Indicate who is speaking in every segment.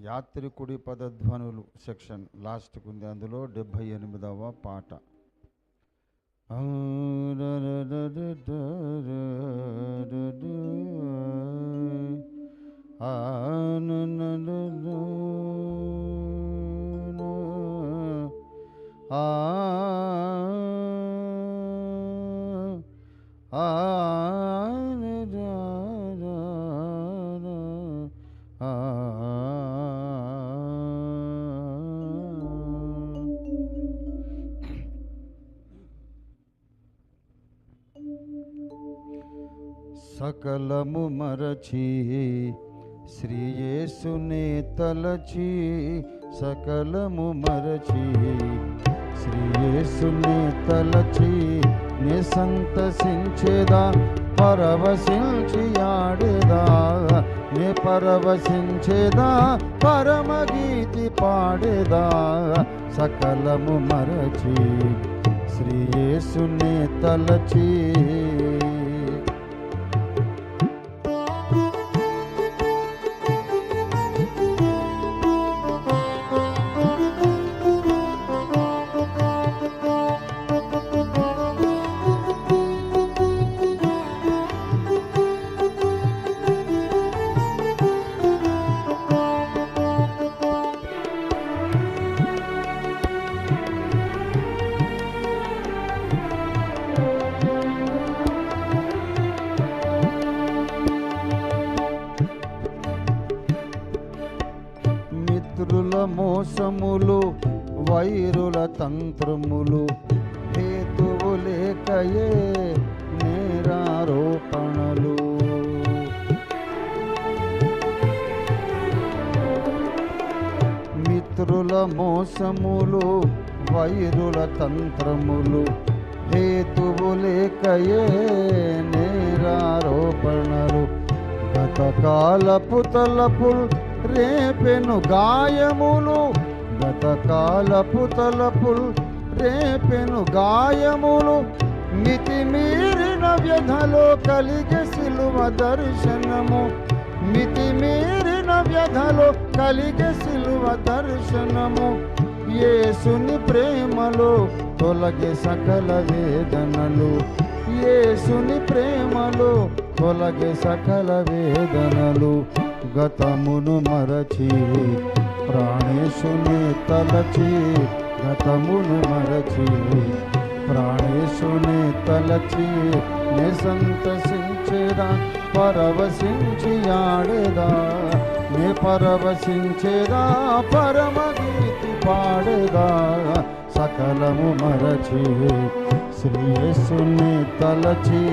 Speaker 1: యాత్రికుడి పదధ్వనులు section లాస్ట్కు ఉంది. అందులో 78వ పాట. సకలము మరచి శ్రీయేసునే తలచి, సకలము మరచి శ్రీయేసునే తలచి, నే సంతసించేదా పరవశించి ఆడేదా, నే పరవశించేదా పరమగీతి పాడేదా. సకలము మరచి శ్రీయేసునే తలచి. మిత్రుల మోసములు, వైరుల తంత్రములు, హేతువు లేకయే నేరారోపణలు. మిత్రుల మోసములు, వైరుల తంత్రములు, హేతువు లేకయే నేరారోపణలు. గతకాలపు తలపుల్ రేపెను గాయములు, గతకాలపు తలపుల్ రేపెను గాయములు. మితిమీరిన వ్యధలో కలిగే సిలువ దర్శనము, మితిమీరిన వ్యధలో కలిగే సిలువ దర్శనము. యేసుని ప్రేమలో తొలగే సకల వేదనలు, యేసుని ప్రేమలో తొలగే సకల వేదనలు. గతమును మరచి ప్రాణేశుని తలచి, గతమును మరచి ప్రాణేశుని తలచి, నే సంతసించేదా పరవశించి ఆడేదా, నే పరవశించేదా పరమగీతి పాడేదా. సకలము మరచి శ్రీయేసుని తలచి.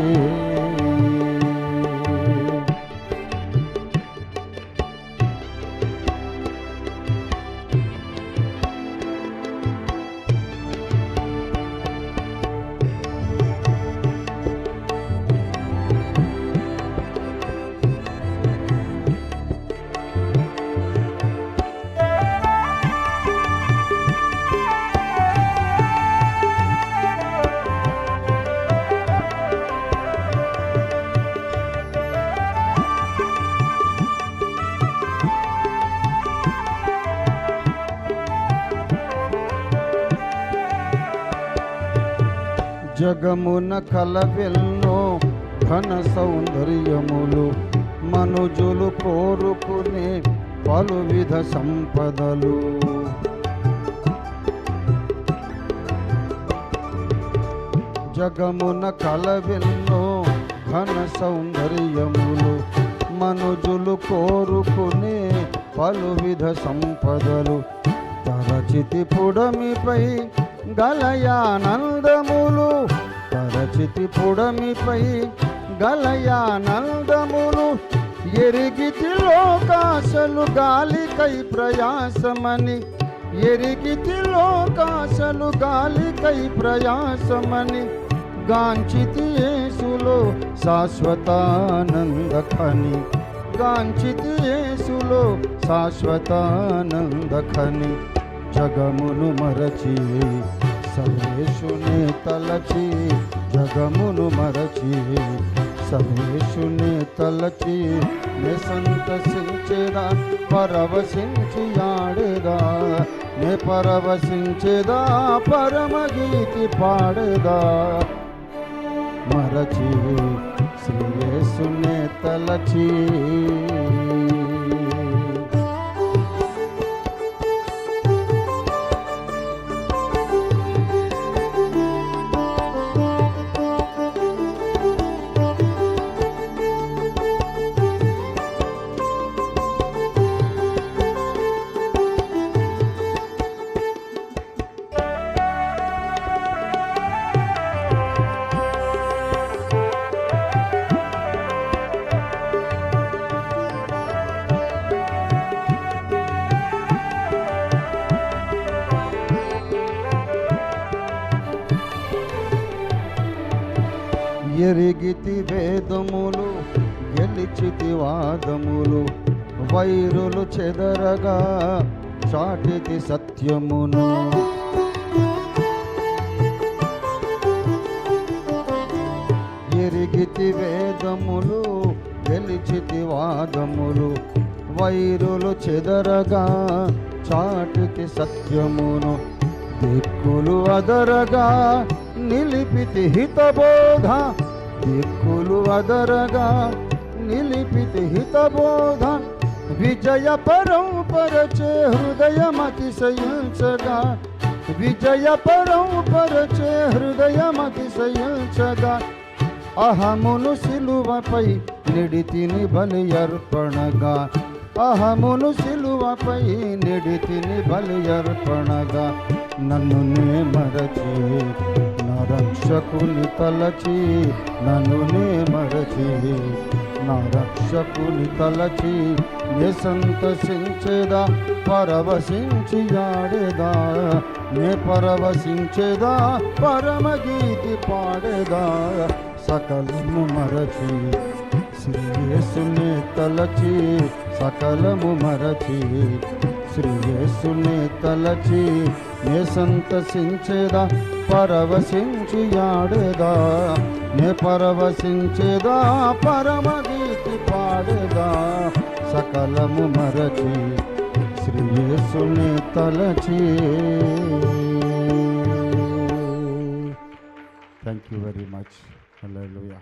Speaker 1: జగమున కలవెల్నో ఘన సౌందర్యములు, మనుజులు కోరుకునే పలువిధ సంపదలు. జగమున కలవెల్నో ఘన సౌందర్యములు, మనుజులు కోరుకునే పలువిధ సంపదలు. తరచితి పుడమిపై గలయానందములు, తరచితి పుడమిపై గలయానందములు. ఎరిగితి లోకాశలు గాలికై ప్రయాసమని, ఎరిగితి లోకాశలు గాలికై ప్రయాసమని. గాంచితి యేసులో శాశ్వతానంద ఖని, గాంచితి యేసులో శాశ్వతానంద ఖని. జగమును మరచి సర్వేశుని తలచి, జగమును మరచి సర్వేశుని తలచి నే సంతసించేదా, పరవశించి ఆడేదా, నే పరవశించేదా, పరమగీతి పాడేదా. మరచి శ్రీయేసునే తలచి ఎరిగితి వేదములు, గెలిచితి వాదములు, వైరులు చెదరగా చాటితి సత్యమును. ఎరిగితి వేదములు, గెలిచితి వాదములు, వైరులు చెదరగా చాటితి సత్యమును. దిక్కులు అదరగా నిలిపితి హితబోధ, దిక్కులు అదరగా నిలిపితి హితబోధ. విజయ పరంపరచే హృదయమతిశయించగా, విజయ పరంపరచే హృదయమతిశయించగా. అహమును సిలువపై నిడితిని బలి అర్పణగా, అహమును సిలువపై నిడితిని బలి అర్పణగా. నన్ను నే మరచి నా రక్షకుని తలచి, నన్ను నే మరచి నా రక్షకుని తలచి. నే సంతసించేదా, పరవశించి ఆడేదా, నే పరవశించేదా, పరమగీతి పాడేదా. సకలము మరచి శ్రీయేసునే తలచి, సకలము మరచి శ్రీయేసునే తలచి. నే సంతసించేదా, పరవశించి ఆడేదా, నే పరవశించేదా, పరమగీతి పాడేదా. సకలము మరచి శ్రీయేసునే తలచి. Thank you very much. Hallelujah.